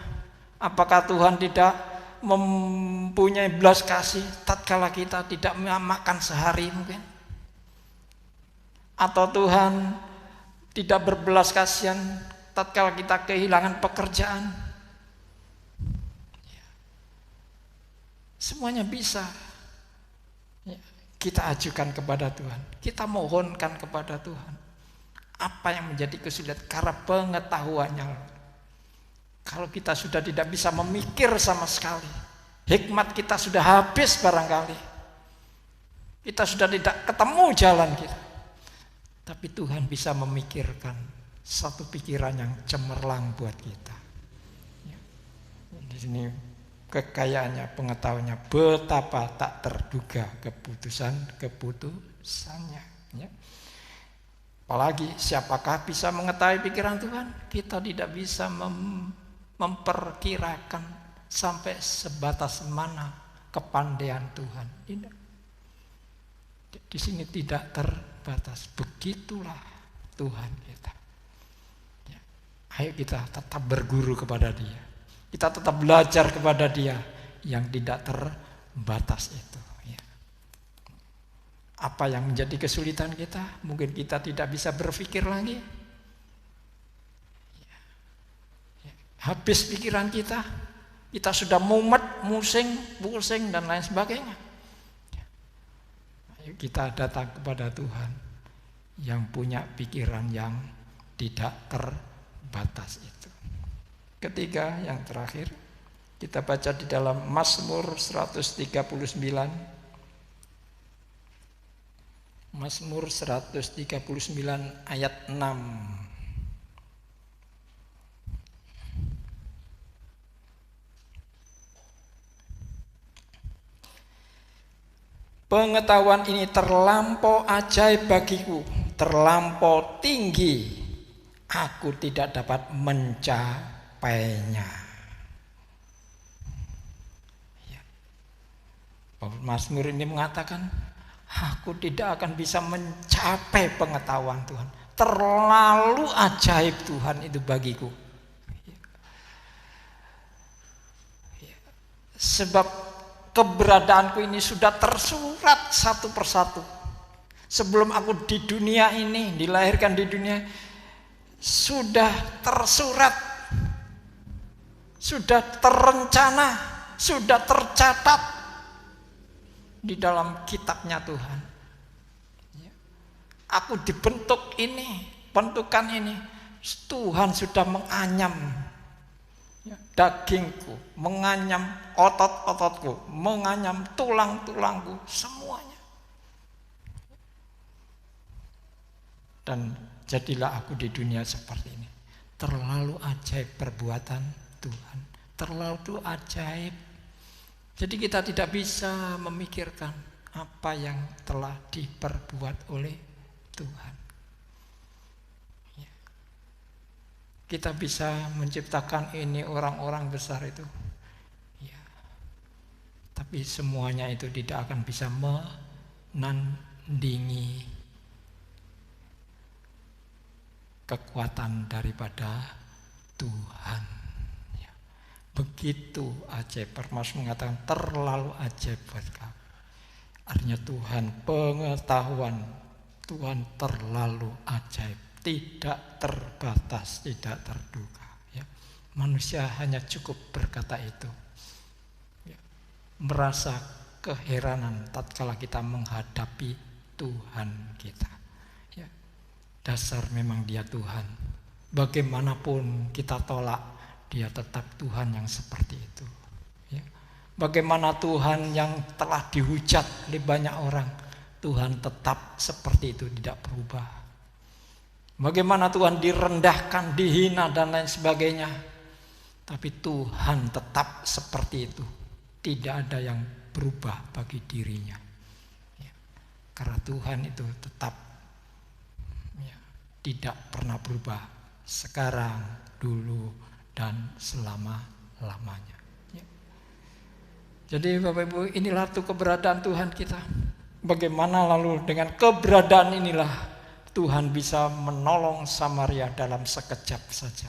Apakah Tuhan tidak mempunyai belas kasih tatkala kita tidak makan sehari mungkin? Atau Tuhan tidak berbelas kasihan tatkala kita kehilangan pekerjaan? Semuanya bisa kita ajukan kepada Tuhan. Kita mohonkan kepada Tuhan. Apa yang menjadi kesulitan? Karena pengetahuannya. Kalau kita sudah tidak bisa memikir sama sekali, hikmat kita sudah habis barangkali, kita sudah tidak ketemu jalan kita, tapi Tuhan bisa memikirkan satu pikiran yang cemerlang buat kita. Di sini kekayaannya, pengetahuannya, betapa tak terduga keputusannya. Apalagi siapakah bisa mengetahui pikiran Tuhan? Kita tidak bisa memperkirakan sampai sebatas mana kepandaian Tuhan. Tidak. Di sini tidak terbatas. Begitulah Tuhan kita. Ayo kita tetap berguru kepada Dia. Kita tetap belajar kepada Dia yang tidak terbatas itu. Apa yang menjadi kesulitan kita? Mungkin kita tidak bisa berpikir lagi. Habis pikiran kita. Kita sudah mumet, pusing dan lain sebagainya. Ayo kita datang kepada Tuhan yang punya pikiran yang tidak terbatas itu. Ketiga, yang terakhir, kita baca di dalam Mazmur 139. Mazmur 139 ayat 6. Pengetahuan ini terlampau ajaib bagiku, terlampau tinggi, aku tidak dapat mencapainya. Ya. Mazmur ini mengatakan, aku tidak akan bisa mencapai pengetahuan Tuhan. Terlalu ajaib Tuhan itu bagiku. Sebab keberadaanku ini sudah tersurat satu persatu. Sebelum aku di dunia ini, dilahirkan di dunia, sudah tersurat, sudah terencana, sudah tercatat di dalam kitabnya Tuhan. Aku dibentuk ini, bentukan ini, Tuhan sudah menganyam dagingku, menganyam otot-ototku, menganyam tulang-tulangku, semuanya. Dan jadilah aku di dunia seperti ini. Terlalu ajaib perbuatan Tuhan, terlalu ajaib. Jadi kita tidak bisa memikirkan apa yang telah diperbuat oleh Tuhan. Kita bisa menciptakan ini orang-orang besar itu, ya. Tapi semuanya itu tidak akan bisa menandingi kekuatan daripada Tuhan. Ya. Begitu ajaib. Mazmur mengatakan terlalu ajaib buat kau. Artinya Tuhan, pengetahuan Tuhan terlalu ajaib. Tidak terbatas, tidak terduga. Ya. Manusia hanya cukup berkata itu. Ya. Merasa keheranan tatkala kita menghadapi Tuhan kita. Ya. Dasar memang Dia Tuhan. Bagaimanapun kita tolak, Dia tetap Tuhan yang seperti itu. Ya. Bagaimana Tuhan yang telah dihujat oleh banyak orang, Tuhan tetap seperti itu, tidak berubah. Bagaimana Tuhan direndahkan, dihina dan lain sebagainya, tapi Tuhan tetap seperti itu. Tidak ada yang berubah bagi dirinya. Ya. Karena Tuhan itu tetap tidak pernah berubah. Sekarang, dulu, dan selama-lamanya. Ya. Jadi Bapak Ibu, inilah tuh keberadaan Tuhan kita. Bagaimana lalu dengan keberadaan inilah Tuhan bisa menolong Samaria dalam sekejap saja.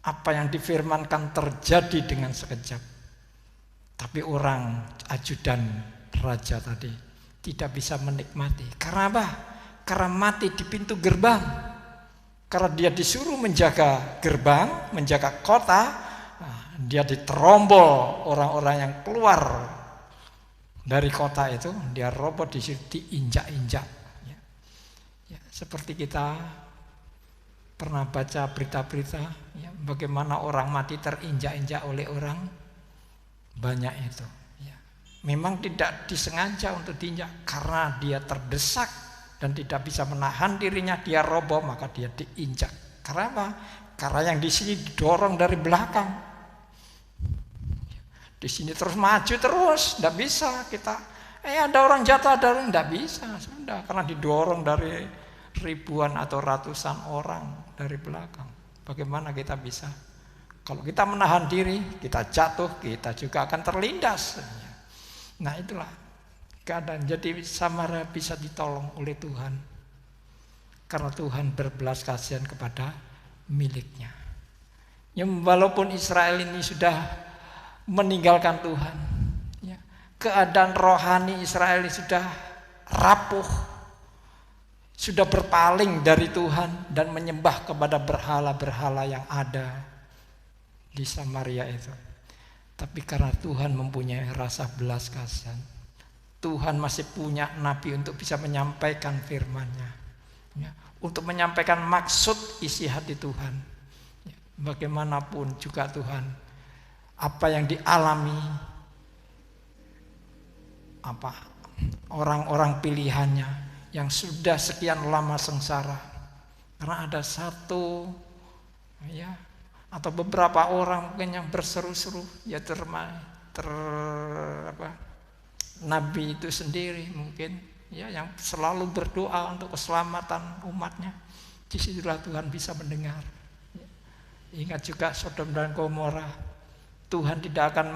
Apa yang difirmankan terjadi dengan sekejap. Tapi orang ajudan raja tadi tidak bisa menikmati. Karena apa? Karena mati di pintu gerbang. Karena dia disuruh menjaga gerbang, menjaga kota, dia diterombol orang-orang yang keluar dari kota itu, dia roboh di situ, diinjak-injak. Seperti kita pernah baca berita-berita, ya, bagaimana orang mati terinjak-injak oleh orang banyak itu. Ya. Memang tidak disengaja untuk diinjak, karena dia terdesak dan tidak bisa menahan dirinya, dia roboh, maka dia diinjak. Karena apa? Karena yang di sini didorong dari belakang. Di sini terus maju terus, tidak bisa kita. Ada orang jatuh, ada orang tidak bisa, sudah, karena didorong dari ribuan atau ratusan orang dari belakang. Bagaimana kita bisa? Kalau kita menahan diri, kita jatuh, kita juga akan terlindas. Nah itulah keadaan. Jadi Samaria bisa ditolong oleh Tuhan, karena Tuhan berbelas kasihan kepada miliknya. Ya, walaupun Israel ini sudah meninggalkan Tuhan, ya, keadaan rohani Israel ini sudah rapuh, sudah berpaling dari Tuhan dan menyembah kepada berhala-berhala yang ada di Samaria itu. Tapi karena Tuhan mempunyai rasa belas kasihan, Tuhan masih punya nabi untuk bisa menyampaikan firman-Nya, ya, untuk menyampaikan maksud isi hati Tuhan. Ya, bagaimanapun juga Tuhan, apa yang dialami orang-orang pilihannya yang sudah sekian lama sengsara. Karena ada satu atau beberapa orang mungkin yang berseru-seru, Nabi itu sendiri mungkin yang selalu berdoa untuk keselamatan umatnya. Disitulah Tuhan bisa mendengar. Ingat juga Sodom dan Gomora. Tuhan tidak akan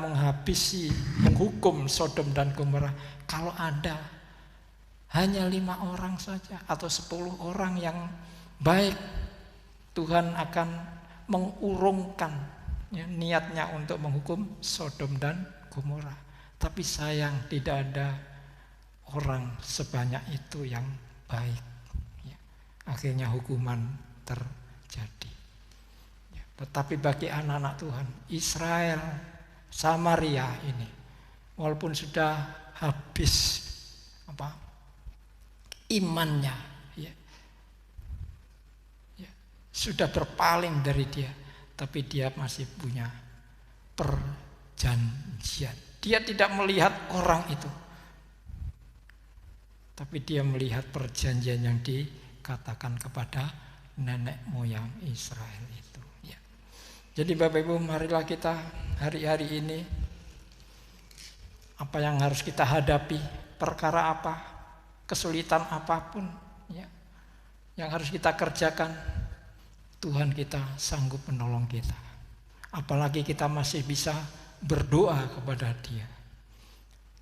menghukum Sodom dan Gomora kalau ada hanya 5 orang saja atau 10 orang yang baik. Tuhan akan mengurungkan niatnya untuk menghukum Sodom dan Gomora. Tapi sayang tidak ada orang sebanyak itu yang baik. Akhirnya hukuman terjadi. Tetapi bagi anak-anak Tuhan, Israel, Samaria ini, walaupun sudah habis imannya, sudah berpaling dari dia, tapi dia masih punya perjanjian. Dia tidak melihat orang itu, tapi dia melihat perjanjian yang dikatakan kepada nenek moyang Israel itu. Jadi Bapak Ibu, marilah kita hari-hari ini, apa yang harus kita hadapi, perkara apa, kesulitan apapun yang harus kita kerjakan, Tuhan kita sanggup menolong kita. Apalagi kita masih bisa berdoa kepada Dia.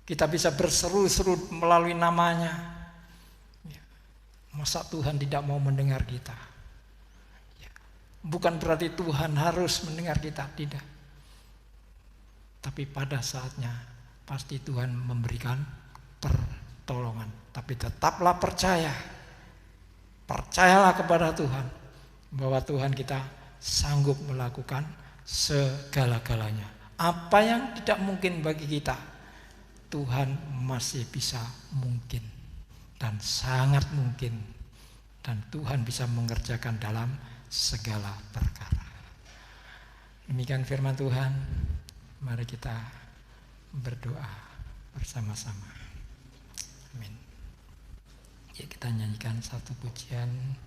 Kita bisa berseru-seru melalui namanya. Masa Tuhan tidak mau mendengar kita? Bukan berarti Tuhan harus mendengar kita, tidak. Tapi pada saatnya pasti Tuhan memberikan pertolongan. Tapi tetaplah percaya. Percayalah kepada Tuhan bahwa Tuhan kita sanggup melakukan segala-galanya. Apa yang tidak mungkin bagi kita, Tuhan masih bisa mungkin dan sangat mungkin. Dan Tuhan bisa mengerjakan dalam segala perkara. Demikian firman Tuhan. Mari kita berdoa bersama-sama. Amin. Ya, kita nyanyikan satu pujian.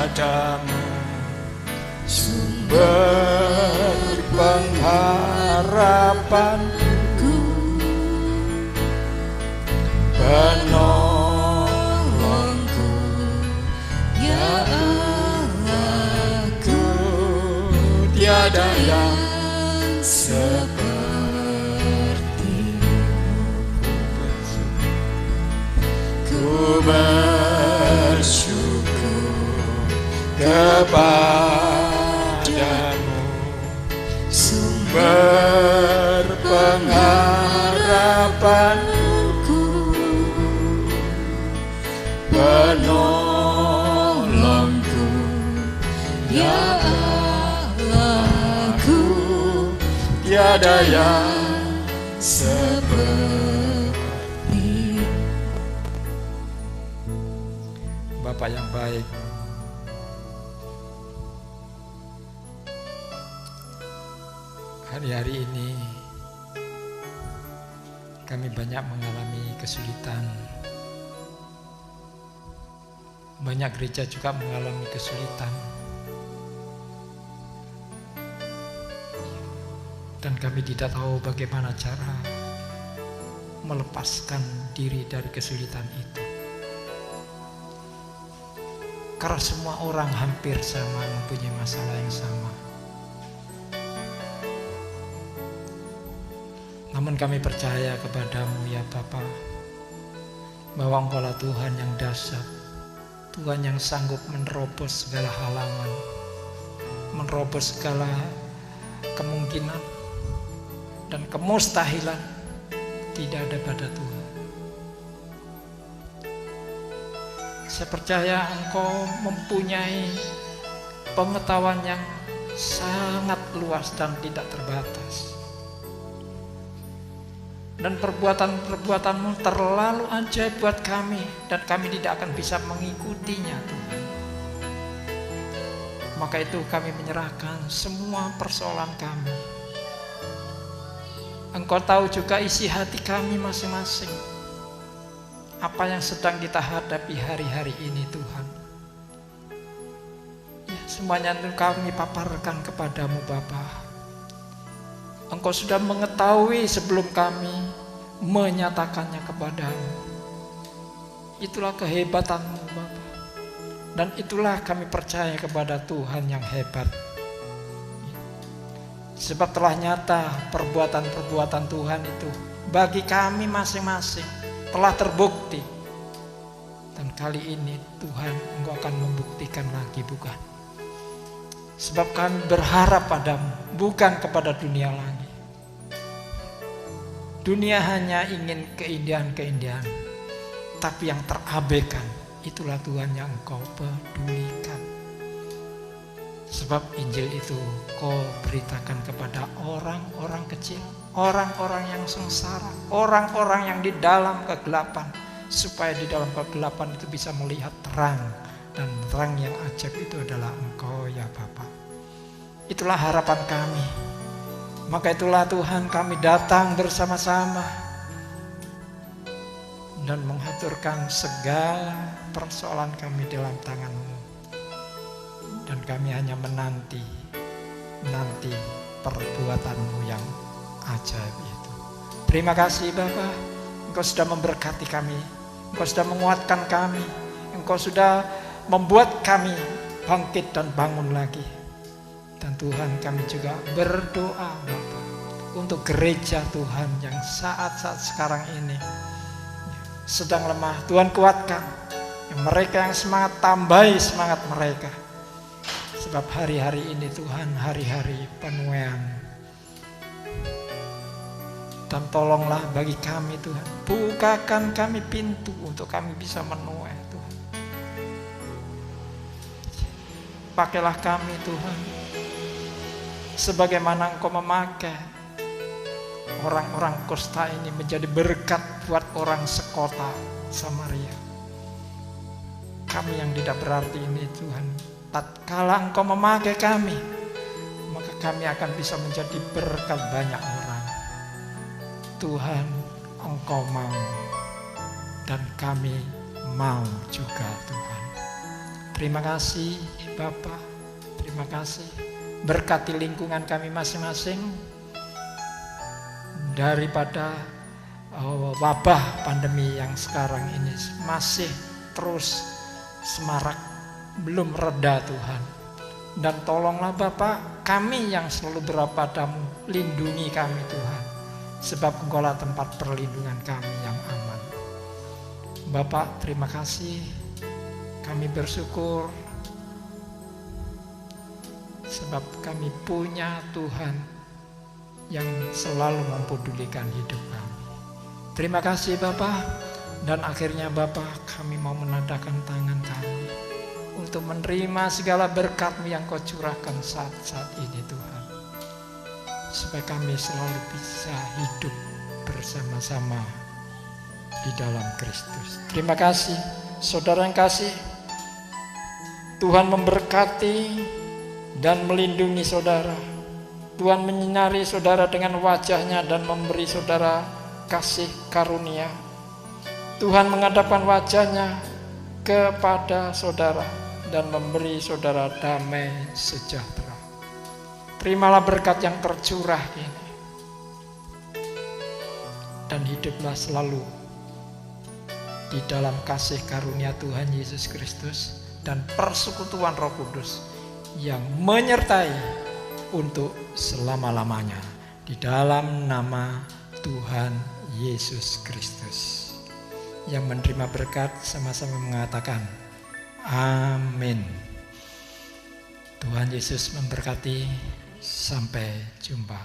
Kepadamu sumber pengharapanku, penolongku, ya Allahku, tiada yang ku bersyukur kepadamu, sumber pengharapanku, penolongku, ya Allahku, tiada yang seperti Bapa yang baik. Hari-hari ini kami banyak mengalami kesulitan. Banyak gereja juga mengalami kesulitan. Dan kami tidak tahu bagaimana cara melepaskan diri dari kesulitan itu. Karena semua orang hampir sama, mempunyai masalah yang sama. Namun kami percaya kepadamu ya Bapa, bahwa Engkaulah Tuhan yang dahsyat, Tuhan yang sanggup menerobos segala halangan, menerobos segala kemungkinan dan kemustahilan tidak ada pada Tuhan. Saya percaya Engkau mempunyai pengetahuan yang sangat luas dan tidak terbatas. Dan perbuatan-perbuatan-Mu terlalu ajaib buat kami, dan kami tidak akan bisa mengikutinya, Tuhan. Maka itu kami menyerahkan semua persoalan kami. Engkau tahu juga isi hati kami masing-masing. Apa yang sedang kita hadapi hari-hari ini, Tuhan. Ya, semuanya itu kami paparkan kepadamu, Bapa. Engkau sudah mengetahui sebelum kami menyatakannya kepadamu. Itulah kehebatanmu, Bapa. Dan itulah kami percaya kepada Tuhan yang hebat. Sebab telah nyata perbuatan-perbuatan Tuhan itu bagi kami masing-masing telah terbukti. Dan kali ini Tuhan, Engkau akan membuktikan lagi, bukan? Sebab kami berharap padamu, bukan kepada dunia lagi. Dunia hanya ingin keindahan-keindahan, tapi yang terabaikan itulah Tuhan yang Engkau pedulikan. Sebab Injil itu Kau beritakan kepada orang-orang kecil, orang-orang yang sengsara, orang-orang yang di dalam kegelapan, supaya di dalam kegelapan itu bisa melihat terang. Dan terang yang ajaib itu adalah Engkau, ya Bapa. Itulah harapan kami. Maka itulah Tuhan, kami datang bersama-sama dan menghaturkan segala persoalan kami dalam tangan-Mu. Dan kami hanya menanti perbuatan-Mu yang ajaib itu. Terima kasih Bapa, Engkau sudah memberkati kami, Engkau sudah menguatkan kami, Engkau sudah membuat kami bangkit dan bangun lagi. Dan Tuhan, kami juga berdoa Bapa untuk gereja Tuhan yang saat-saat sekarang ini sedang lemah. Tuhan kuatkan mereka yang semangat, tambahi semangat mereka. Sebab hari-hari ini Tuhan, hari-hari penuaian. Dan tolonglah bagi kami Tuhan, bukakan kami pintu untuk kami bisa menuai Tuhan. Pakailah kami Tuhan, sebagaimana Engkau memakai orang-orang Kosta ini menjadi berkat buat orang sekota Samaria. Kami yang tidak berarti ini Tuhan, tatkala Engkau memakai kami, maka kami akan bisa menjadi berkat banyak orang. Tuhan, Engkau mau, dan kami mau juga Tuhan. Terima kasih Bapa, terima kasih. Berkati lingkungan kami masing-masing daripada wabah pandemi yang sekarang ini masih terus semarak, belum reda Tuhan. Dan tolonglah Bapa, kami yang selalu berharap padamu, lindungi kami Tuhan, sebab Engkaulah tempat perlindungan kami yang aman. Bapa, terima kasih, kami bersyukur sebab kami punya Tuhan yang selalu mempedulikan hidup kami. Terima kasih Bapa. Dan akhirnya Bapa, kami mau menadahkan tangan kami untuk menerima segala berkat-Mu yang Kau curahkan saat-saat ini Tuhan. Supaya kami selalu bisa hidup bersama-sama di dalam Kristus. Terima kasih saudara yang kasih. Tuhan memberkati dan melindungi saudara. Tuhan menyinari saudara dengan wajah-Nya dan memberi saudara kasih karunia. Tuhan menghadapkan wajah-Nya kepada saudara dan memberi saudara damai sejahtera. Terimalah berkat yang tercurah ini. Dan hiduplah selalu di dalam kasih karunia Tuhan Yesus Kristus dan persekutuan Roh Kudus yang menyertai untuk selama-lamanya, di dalam nama Tuhan Yesus Kristus. Yang menerima berkat sama-sama mengatakan amin. Tuhan Yesus memberkati. Sampai jumpa.